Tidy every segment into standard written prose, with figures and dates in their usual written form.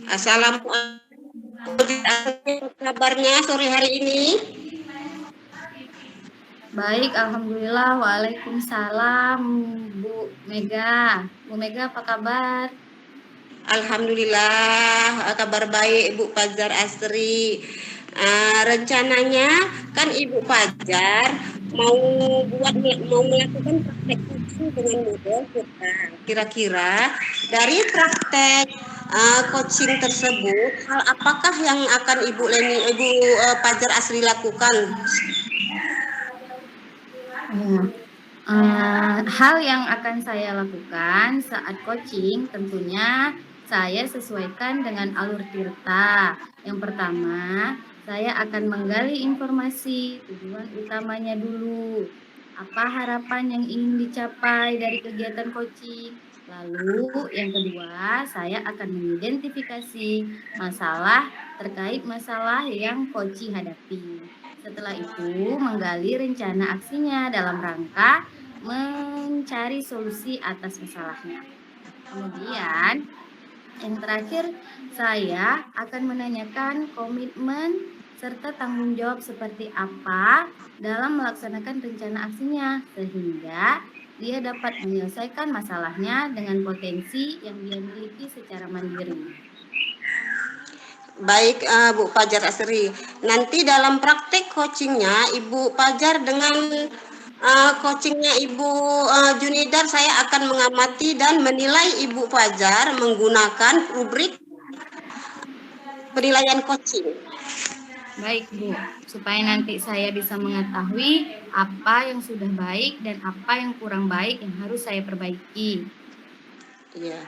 Assalamualaikum. Kabarnya sore hari ini? Baik, alhamdulillah. Waalaikumsalam, Bu Mega. Bu Mega, apa kabar? Alhamdulillah, kabar baik Bu Fajar Asri. Rencananya kan Ibu Fajar mau mau melakukan praktek coaching dengan model kita. Kira-kira dari praktek coaching tersebut, hal apakah yang akan Ibu Fajar Asri lakukan? Hal yang akan saya lakukan saat coaching tentunya saya sesuaikan dengan alur Tirta. Yang pertama, saya akan menggali informasi tujuan utamanya dulu. Apa harapan yang ingin dicapai dari kegiatan coaching? Lalu yang kedua, saya akan mengidentifikasi masalah terkait masalah yang coaching hadapi. Setelah itu, menggali rencana aksinya dalam rangka mencari solusi atas masalahnya. Kemudian, yang terakhir, saya akan menanyakan komitmen serta tanggung jawab seperti apa dalam melaksanakan rencana aksinya, sehingga dia dapat menyelesaikan masalahnya dengan potensi yang dia miliki secara mandiri. Baik, Bu Fajar Asri. Nanti dalam praktek coachingnya Ibu Fajar dengan coachingnya Ibu Junidar, saya akan mengamati dan menilai Ibu Fajar menggunakan rubrik penilaian coaching. Baik, Bu, supaya nanti saya bisa mengetahui apa yang sudah baik dan apa yang kurang baik yang harus saya perbaiki. Ya,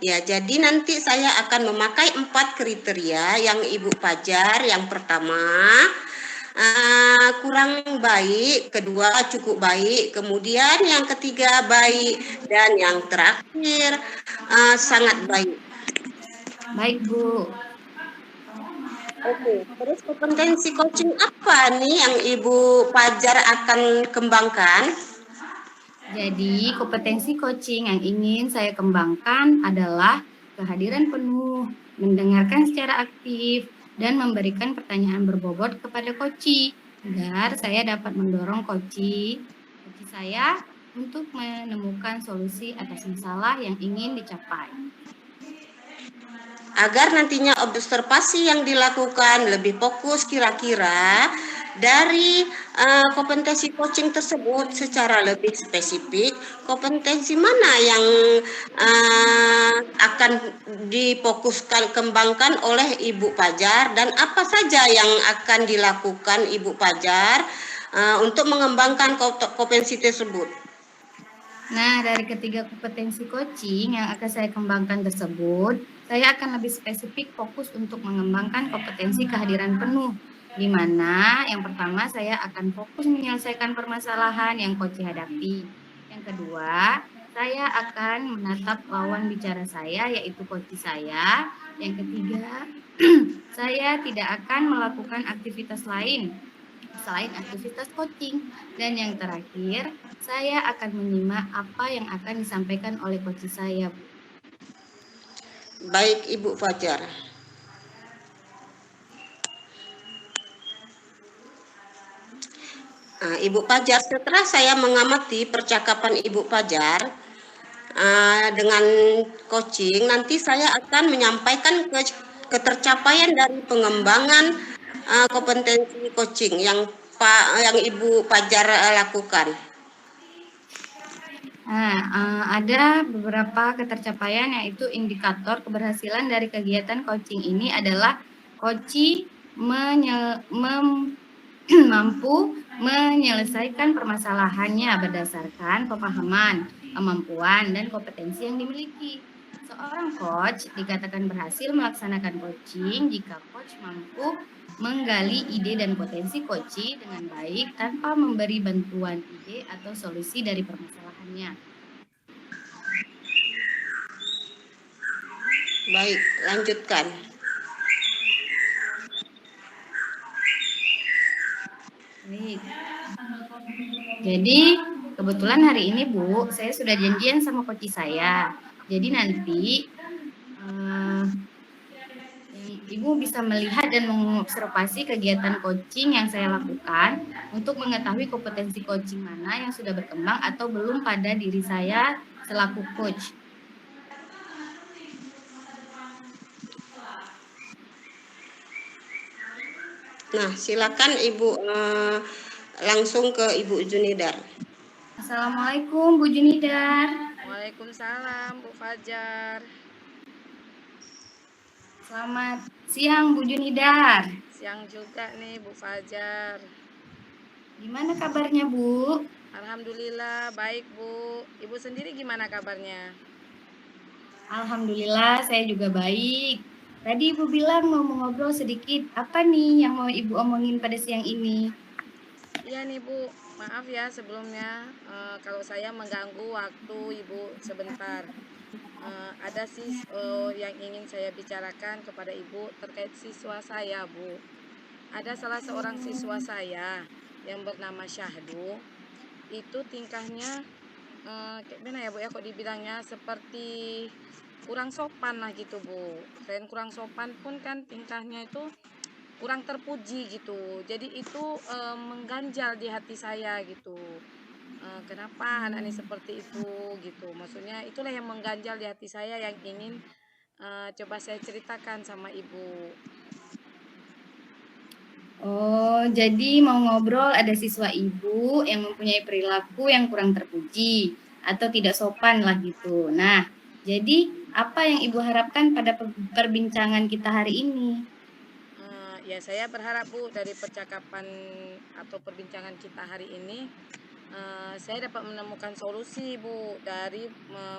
ya. Jadi nanti saya akan memakai 4 kriteria yang Ibu Fajar. Yang pertama, kurang baik, kedua cukup baik, kemudian yang ketiga baik, dan yang terakhir sangat baik. Baik, Bu. Oke, terus kompetensi coaching apa nih yang Ibu Fajar akan kembangkan? Jadi, kompetensi coaching yang ingin saya kembangkan adalah kehadiran penuh, mendengarkan secara aktif, dan memberikan pertanyaan berbobot kepada coach, agar saya dapat mendorong coach saya untuk menemukan solusi atas masalah yang ingin dicapai. Agar nantinya observasi yang dilakukan lebih fokus, kira-kira dari kompetensi coaching tersebut secara lebih spesifik, kompetensi mana yang akan difokuskan kembangkan oleh Ibu Fajar, dan apa saja yang akan dilakukan Ibu Fajar untuk mengembangkan kompetensi tersebut? Nah, dari ketiga kompetensi coaching yang akan saya kembangkan tersebut, saya akan lebih spesifik fokus untuk mengembangkan kompetensi kehadiran penuh, di mana yang pertama saya akan fokus menyelesaikan permasalahan yang coach hadapi. Yang kedua, saya akan menatap lawan bicara saya, yaitu coach saya. Yang ketiga, saya tidak akan melakukan aktivitas lain selain aktivitas coaching. Dan yang terakhir, saya akan menyimak apa yang akan disampaikan oleh coach saya, Bu. Baik, Ibu Fajar. Ibu Fajar, setelah saya mengamati percakapan Ibu Fajar dengan coaching, nanti saya akan menyampaikan ketercapaian dari pengembangan kompetensi coaching yang Ibu Fajar lakukan. Ada beberapa ketercapaian, yaitu indikator keberhasilan dari kegiatan coaching ini adalah coach mampu menyelesaikan permasalahannya berdasarkan pemahaman, kemampuan, dan kompetensi yang dimiliki. Seorang coach dikatakan berhasil melaksanakan coaching jika coach mampu menggali ide dan potensi coach dengan baik tanpa memberi bantuan ide atau solusi dari permasalahannya. Baik, lanjutkan. Baik. Jadi kebetulan hari ini, Bu, saya sudah janjian sama coach saya. Jadi nanti Ibu bisa melihat dan mengobservasi kegiatan coaching yang saya lakukan untuk mengetahui kompetensi coaching mana yang sudah berkembang atau belum pada diri saya selaku coach. Nah, silakan Ibu langsung ke Ibu Junidar. Assalamualaikum Bu Junidar. Waalaikumsalam Bu Fajar. Selamat siang Bu Junidar. Siang juga nih Bu Fajar. Gimana kabarnya Bu? Alhamdulillah baik Bu. Ibu sendiri gimana kabarnya? Alhamdulillah saya juga baik. Tadi Ibu bilang mau ngobrol sedikit. Apa nih yang mau Ibu omongin pada siang ini? Iya nih Bu, maaf ya sebelumnya kalau saya mengganggu waktu Ibu sebentar. Ada sih yang ingin saya bicarakan kepada Ibu terkait siswa saya Bu. Ada salah seorang siswa saya yang bernama Syahdu. Itu tingkahnya kayak gimana ya Bu ya, kok dibilangnya seperti kurang sopan lah gitu Bu. Selain kurang sopan pun kan tingkahnya itu kurang terpuji gitu. Jadi itu mengganjal di hati saya gitu. Kenapa anak ini seperti itu gitu. Maksudnya itulah yang mengganjal di hati saya yang ingin coba saya ceritakan sama Ibu. Oh, jadi mau ngobrol ada siswa Ibu yang mempunyai perilaku yang kurang terpuji atau tidak sopan lah gitu. Nah, jadi apa yang Ibu harapkan pada perbincangan kita hari ini? Ya saya berharap Bu dari percakapan atau perbincangan kita hari ini saya dapat menemukan solusi Bu dari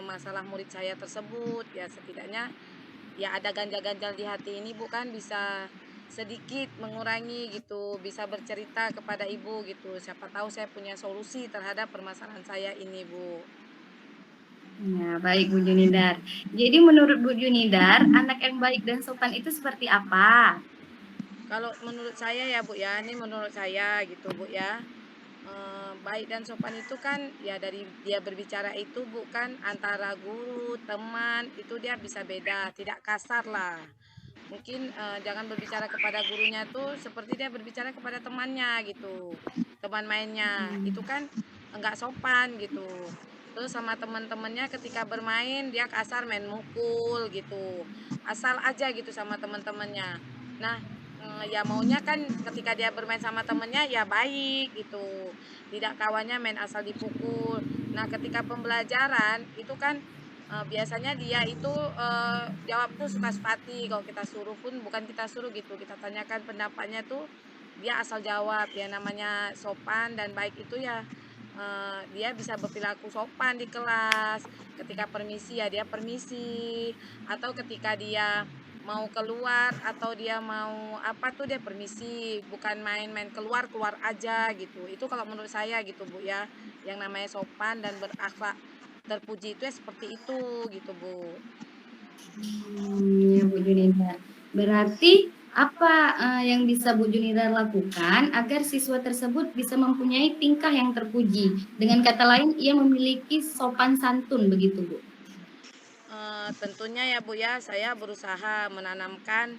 masalah murid saya tersebut. Ya setidaknya ya ada ganjal-ganjal di hati ini Bu kan bisa sedikit mengurangi gitu, bisa bercerita kepada Ibu gitu. Siapa tahu saya punya solusi terhadap permasalahan saya ini Bu. Ya, baik Bu Junidar. Jadi menurut Bu Junidar, anak yang baik dan sopan itu seperti apa? Kalau menurut saya ya Bu ya, ini menurut saya gitu Bu ya. Baik dan sopan itu kan ya dari dia berbicara itu bukan antara guru, teman, itu dia bisa beda, tidak kasar lah. Mungkin jangan berbicara kepada gurunya tuh seperti dia berbicara kepada temannya gitu. Teman mainnya itu kan enggak sopan gitu. Terus sama teman-temannya ketika bermain dia kasar main mukul gitu. Asal aja gitu sama teman-temannya. Nah, ya maunya kan ketika dia bermain sama temennya ya baik gitu, tidak kawannya main asal dipukul. Nah ketika pembelajaran itu kan biasanya dia itu jawab tuh suka-suka hati, kalau kita suruh pun bukan kita suruh gitu, kita tanyakan pendapatnya tuh dia asal jawab. Ya namanya sopan dan baik itu ya dia bisa berperilaku sopan di kelas. Ketika permisi ya dia permisi, atau ketika dia mau keluar atau dia mau apa tuh dia permisi, bukan main-main keluar keluar aja gitu. Itu kalau menurut saya gitu Bu ya, yang namanya sopan dan berakhlak terpuji itu ya seperti itu gitu Bu. Ya Bu Junidar. Berarti apa yang bisa Bu Junidar lakukan agar siswa tersebut bisa mempunyai tingkah yang terpuji? Dengan kata lain, ia memiliki sopan santun begitu Bu. Tentunya ya Bu ya, saya berusaha menanamkan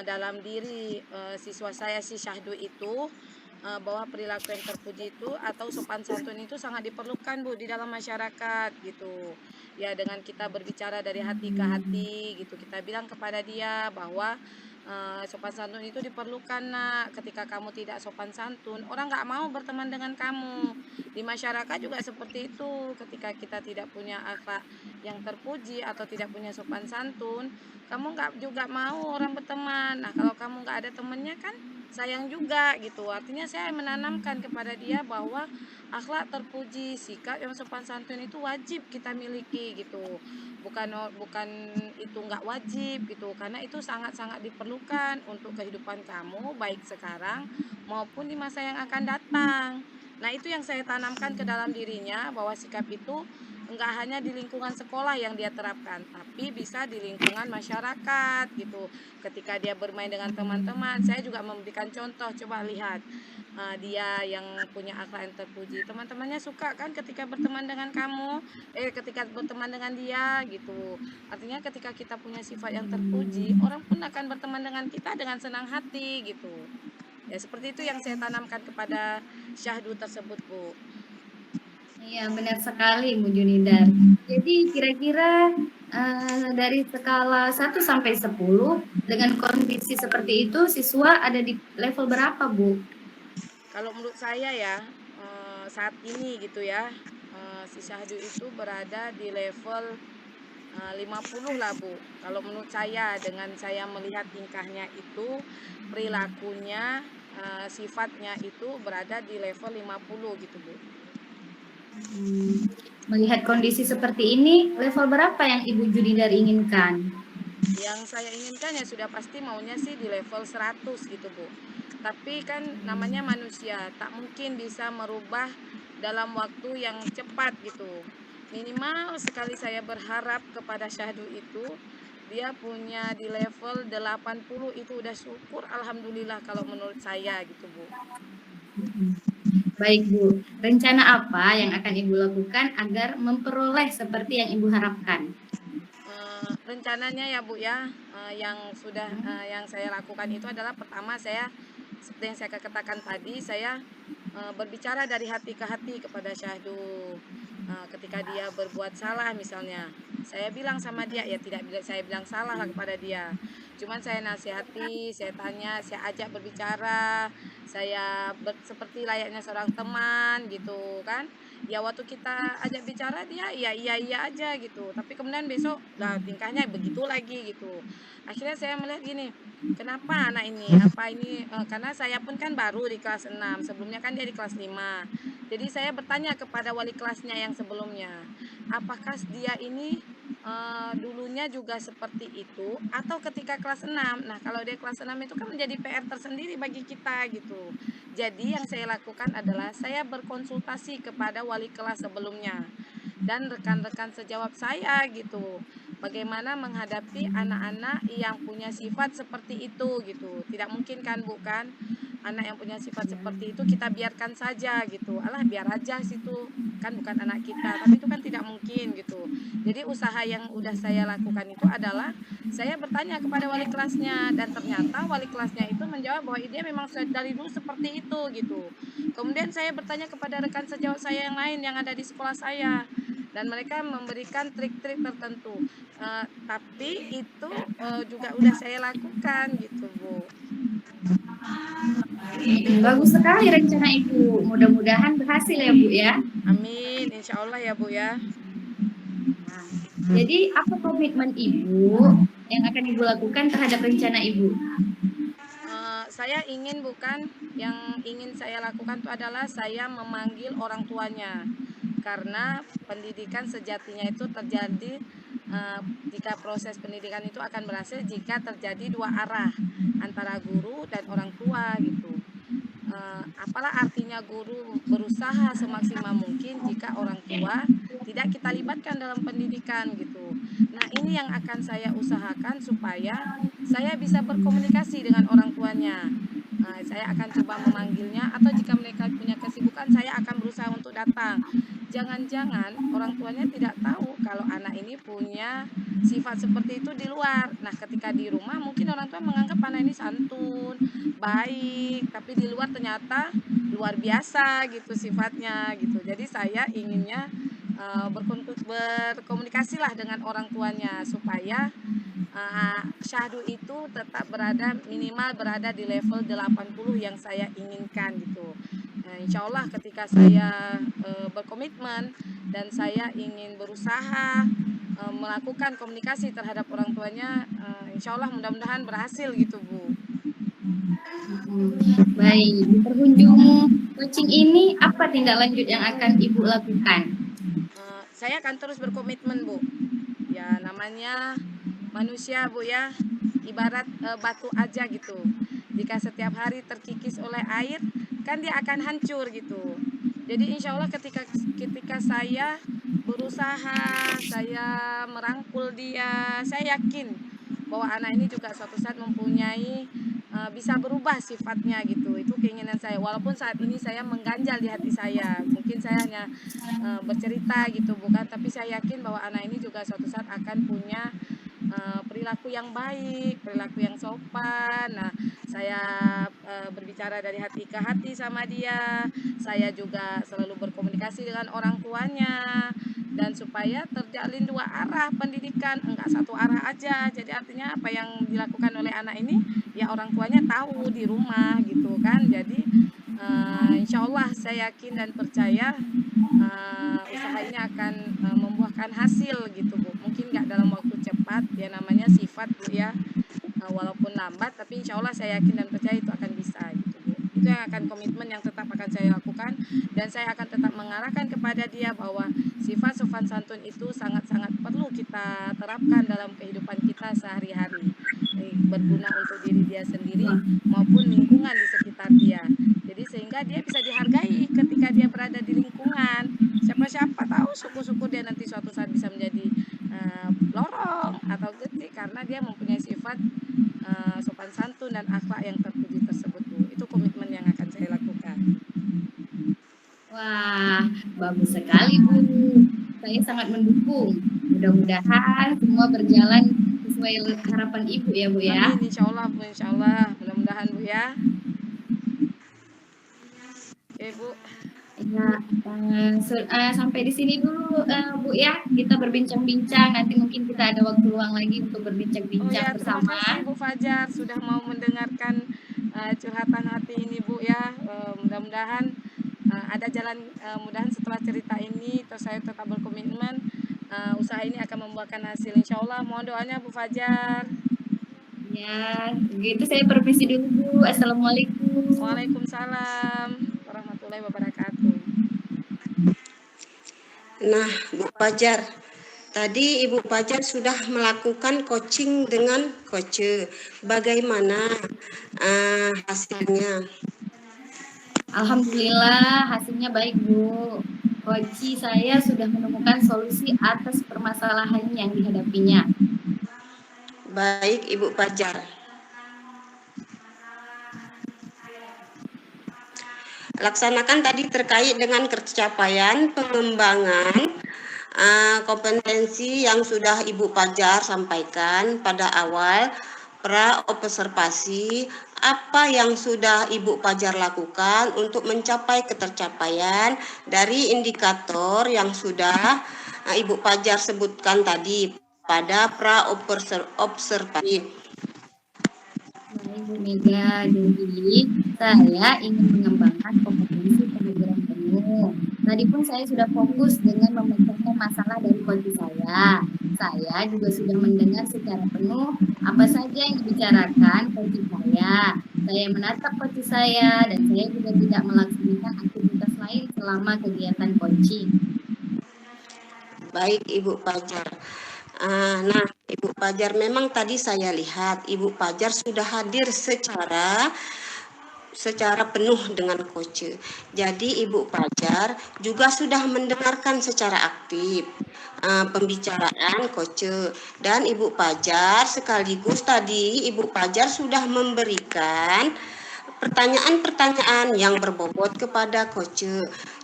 dalam diri siswa saya si Syahdu itu bahwa perilaku yang terpuji itu atau sopan santun itu sangat diperlukan Bu di dalam masyarakat gitu. Ya dengan kita berbicara dari hati ke hati gitu, kita bilang kepada dia bahwa sopan santun itu diperlukan nak. Ketika kamu tidak sopan santun, orang nggak mau berteman dengan kamu. Di masyarakat juga seperti itu. Ketika kita tidak punya akhlak yang terpuji atau tidak punya sopan santun, kamu nggak juga mau orang berteman. Nah kalau kamu nggak ada temennya kan sayang juga gitu. Artinya saya menanamkan kepada dia bahwa akhlak terpuji, sikap yang sopan santun itu wajib kita miliki gitu. Bukan itu nggak wajib gitu, karena itu sangat-sangat diperlukan untuk kehidupan kamu baik sekarang maupun di masa yang akan datang. Nah itu yang saya tanamkan ke dalam dirinya, bahwa sikap itu enggak hanya di lingkungan sekolah yang dia terapkan, tapi bisa di lingkungan masyarakat gitu. Ketika dia bermain dengan teman-teman, saya juga memberikan contoh. Coba lihat, dia yang punya akhlak yang terpuji. Teman-temannya suka kan ketika berteman dengan kamu, ketika berteman dengan dia gitu. Artinya ketika kita punya sifat yang terpuji, orang pun akan berteman dengan kita dengan senang hati gitu. Ya seperti itu yang saya tanamkan kepada syahdu tersebut, Bu. Iya, benar sekali, Bu Junindar. Jadi kira-kira dari skala 1 sampai 10 dengan kondisi seperti itu siswa ada di level berapa, Bu? Kalau menurut saya ya, saat ini gitu ya, si syahdu itu berada di level 50 lah, Bu. Kalau menurut saya, dengan saya melihat tingkahnya itu, perilakunya, sifatnya itu berada di level 50 gitu, Bu. Melihat kondisi seperti ini, level berapa yang Ibu Junindar inginkan? Yang saya inginkan ya sudah pasti maunya sih di level 100 gitu, Bu. Tapi kan namanya manusia, tak mungkin bisa merubah dalam waktu yang cepat gitu. Minimal sekali saya berharap kepada syahdu itu, dia punya di level 80 itu udah syukur alhamdulillah kalau menurut saya gitu, Bu. Baik, Bu. Rencana apa yang akan Ibu lakukan agar memperoleh seperti yang Ibu harapkan? Rencananya ya, Bu ya, yang saya lakukan itu adalah pertama saya seperti yang saya katakan tadi, saya berbicara dari hati ke hati kepada syahdu. Ketika dia berbuat salah misalnya, saya bilang sama dia, ya tidak saya bilang salah lah kepada dia. Cuman saya nasihati, saya tanya, saya ajak berbicara, seperti layaknya seorang teman gitu kan. Ya waktu kita ajak bicara dia ya iya iya aja gitu. Tapi kemudian besok lah tingkahnya begitu lagi gitu. Akhirnya saya melihat gini, kenapa anak ini? Apa ini karena saya pun kan baru di kelas 6, sebelumnya kan dia di kelas 5. Jadi saya bertanya kepada wali kelasnya yang sebelumnya, apakah dia ini dulunya juga seperti itu atau ketika kelas 6. Nah, kalau dia kelas 6 itu kan menjadi PR tersendiri bagi kita gitu. Jadi yang saya lakukan adalah saya berkonsultasi kepada wali kelas sebelumnya dan rekan-rekan sejawat saya gitu. Bagaimana menghadapi anak-anak yang punya sifat seperti itu gitu. Tidak mungkin kan, bukan? Anak yang punya sifat seperti itu kita biarkan saja gitu. Alah, biar aja situ, kan bukan anak kita, tapi itu kan tidak mungkin gitu. Jadi usaha yang udah saya lakukan itu adalah saya bertanya kepada wali kelasnya, dan ternyata wali kelasnya itu menjawab bahwa dia memang dari dulu seperti itu gitu. Kemudian saya bertanya kepada rekan sejawat saya yang lain yang ada di sekolah saya, dan mereka memberikan trik-trik tertentu. Tapi itu juga udah saya lakukan gitu, Bu. Bagus sekali rencana Ibu. Mudah-mudahan berhasil ya, Bu ya. Amin, insya Allah ya, Bu ya. Jadi apa komitmen Ibu yang akan Ibu lakukan terhadap rencana Ibu? Saya ingin yang ingin saya lakukan itu adalah saya memanggil orang tuanya, karena pendidikan sejatinya itu terjadi jika proses pendidikan itu akan berhasil jika terjadi dua arah antara guru dan orang tua gitu. Apalah artinya guru berusaha semaksimal mungkin jika orang tua tidak kita libatkan dalam pendidikan gitu. Nah, ini yang akan saya usahakan supaya saya bisa berkomunikasi dengan orang tuanya. Saya akan coba memanggilnya, atau jika mereka punya kesibukan saya akan berusaha untuk datang. Jangan-jangan orang tuanya tidak tahu kalau anak ini punya sifat seperti itu di luar. Nah, ketika di rumah mungkin orang tua menganggap anak ini santun, baik, tapi di luar ternyata luar biasa gitu sifatnya gitu. Jadi saya inginnya berkomunikasilah dengan orang tuanya supaya syahdu itu tetap minimal berada di level 80 yang saya inginkan gitu. Insya Allah ketika saya berkomitmen dan saya ingin berusaha melakukan komunikasi terhadap orang tuanya, insya Allah mudah-mudahan berhasil gitu, Bu. Baik, di penghujung coaching ini apa tindak lanjut yang akan Ibu lakukan? Saya akan terus berkomitmen, Bu. Ya namanya manusia, Bu ya, ibarat batu aja gitu. Jika setiap hari terkikis oleh air, kan dia akan hancur gitu. Jadi insya Allah ketika saya berusaha, saya merangkul dia, saya yakin bahwa anak ini juga suatu saat mempunyai bisa berubah sifatnya gitu. Itu keinginan saya. Walaupun saat ini saya mengganjal di hati saya. Mungkin saya hanya bercerita gitu bukan, tapi saya yakin bahwa anak ini juga suatu saat akan punya perilaku yang baik, perilaku yang sopan. Nah, saya berbicara dari hati ke hati sama dia. Saya juga selalu berkomunikasi dengan orang tuanya dan supaya terjalin dua arah pendidikan, enggak satu arah aja. Jadi artinya apa yang dilakukan oleh anak ini ya orang tuanya tahu di rumah gitu kan. Jadi insya Allah saya yakin dan percaya usaha ini akan membuahkan hasil gitu Bu. Mungkin nggak dalam waktu cepat, ya namanya sifat Bu ya. Walaupun lambat, tapi insya Allah saya yakin dan percaya itu akan bisa gitu Bu. Itu yang akan komitmen yang tetap akan saya lakukan, dan saya akan tetap mengarahkan kepada dia bahwa sifat sopan santun itu sangat-sangat perlu kita terapkan dalam kehidupan kita sehari-hari. Berguna untuk diri dia sendiri maupun lingkungan di sekitar dia. Jadi sehingga dia bisa dihargai ketika dia berada di lingkungan. Siapa-siapa tahu suku-suku dia nanti suatu saat bisa menjadi lorong atau gede karena dia mempunyai sifat sopan santun dan akhlak yang terpuji tersebut Bu. Itu komitmen yang akan saya lakukan. Wah, bagus sekali Bu. Saya sangat mendukung. Mudah-mudahan semua berjalan sesuai harapan Ibu ya Bu ya. Amin, insya Allah Bu, insya Allah. Mudah-mudahan Bu ya. Oke Bu. Ya, sampai di sini dulu Bu ya. Kita berbincang-bincang. Nanti mungkin kita ada waktu luang lagi untuk berbincang-bincang bersama. Terima kasih Bu Fajar sudah mau mendengarkan curhatan hati ini Bu ya. Mudah-mudahan ada jalan, mudahan setelah cerita ini terus saya tetap berkomitmen, usaha ini akan membuahkan hasil insya Allah. Mohon doanya Bu Fajar. Ya, begitu saya permisi dulu Bu. Assalamualaikum. Waalaikumsalam warahmatullahi wabarakatuh. Nah, Bu Fajar, tadi Ibu Fajar sudah melakukan coaching dengan coach. Bagaimana hasilnya? Alhamdulillah hasilnya baik Bu. Coach saya sudah menemukan solusi atas permasalahan yang dihadapinya. Baik Ibu Fajar. Laksanakan tadi terkait dengan capaian pengembangan kompetensi yang sudah Ibu Fajar sampaikan pada awal pra-observasi. Apa yang sudah Ibu Fajar lakukan untuk mencapai ketercapaian dari indikator yang sudah Ibu Fajar sebutkan tadi pada pra-observasi. Ibu Mega, jadi saya ingin mengembangkan kompetensi pemikiran penuh. Tadi pun saya sudah fokus dengan memecahkan masalah dari coach saya. Saya juga sudah mendengar secara penuh apa saja yang dibicarakan coach saya. Saya menatap coach saya dan saya juga tidak melaksanakan aktivitas lain selama kegiatan coaching. Baik Ibu Fajar. Nah, Ibu Fajar, memang tadi saya lihat Ibu Fajar sudah hadir secara penuh dengan coach. Jadi Ibu Fajar juga sudah mendengarkan secara aktif pembicaraan coach, dan Ibu Fajar sekaligus tadi Ibu Fajar sudah memberikan pertanyaan-pertanyaan yang berbobot kepada coach.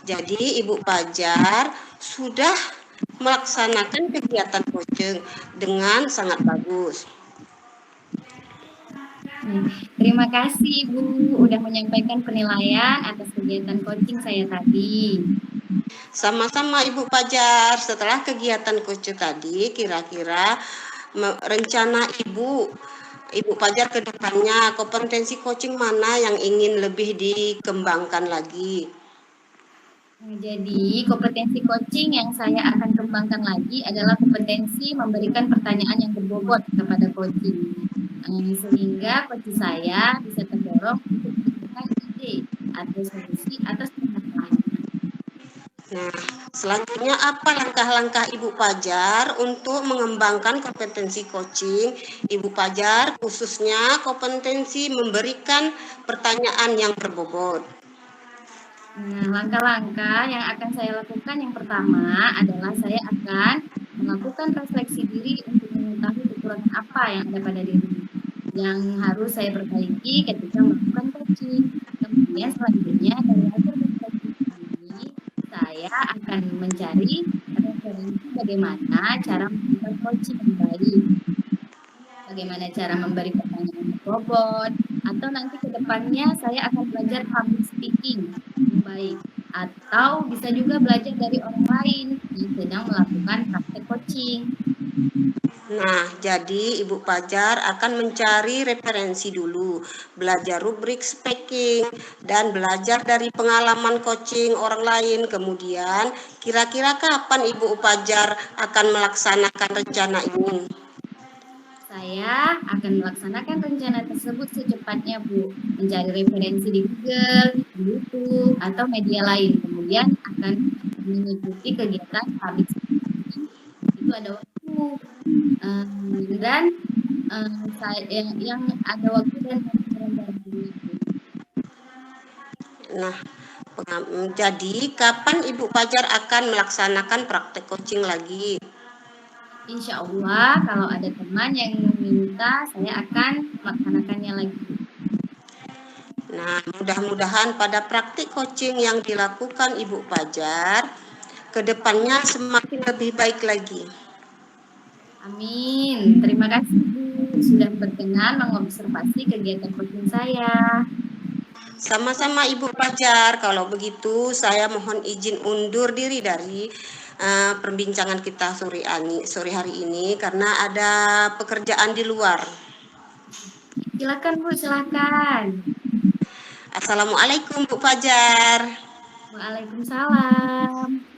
Jadi Ibu Fajar sudah melaksanakan kegiatan coaching dengan sangat bagus. Terima kasih Bu udah menyampaikan penilaian atas kegiatan coaching saya tadi. Sama-sama Ibu Fajar. Setelah kegiatan coaching tadi, kira-kira rencana Ibu Fajar ke depannya, kompetensi coaching mana yang ingin lebih dikembangkan lagi? Jadi kompetensi coaching yang saya akan kembangkan lagi adalah kompetensi memberikan pertanyaan yang berbobot kepada coaching, sehingga coach saya bisa terdorong untuk memberikan ide atau solusi atas permasalahan. Nah, selanjutnya apa langkah-langkah Ibu Fajar untuk mengembangkan kompetensi coaching Ibu Fajar, khususnya kompetensi memberikan pertanyaan yang berbobot? Langkah-langkah yang akan saya lakukan yang pertama adalah saya akan melakukan refleksi diri untuk mengetahui kekurangan apa yang ada pada diri. yang harus saya perbaiki ketika melakukan coaching. Kemudian selanjutnya dari hasil coaching ini, saya akan mencari referensi bagaimana cara melakukan coaching yang baik. Bagaimana cara memberi pertanyaan robot, atau nanti ke depannya saya akan belajar public speaking yang baik. Atau bisa juga belajar dari orang lain yang sedang melakukan praktek coaching. Nah, jadi Ibu Pajar akan mencari referensi dulu, belajar rubrik speaking, dan belajar dari pengalaman coaching orang lain. Kemudian, kira-kira kapan Ibu Pajar akan melaksanakan rencana ini? Saya akan melaksanakan rencana tersebut secepatnya, Bu. Mencari referensi di Google, di YouTube, atau media lain. Kemudian akan mengikuti kegiatan public speaking. Itu ada waktu. Dan saya yang ada waktu dan Bu. Nah, jadi kapan Ibu Pajar akan melaksanakan praktek coaching lagi? Insya Allah, kalau ada teman yang meminta, saya akan melaksanakannya lagi. Nah, mudah-mudahan pada praktik coaching yang dilakukan Ibu Pajar, kedepannya semakin lebih baik lagi. Amin. Terima kasih, Bu, sudah berkenan mengobservasi kegiatan coaching saya. Sama-sama Ibu Pajar. Kalau begitu, saya mohon izin undur diri dari perbincangan kita sore hari ini karena ada pekerjaan di luar. Silakan, Bu, silakan. Assalamualaikum Bu Pajar. Waalaikumsalam.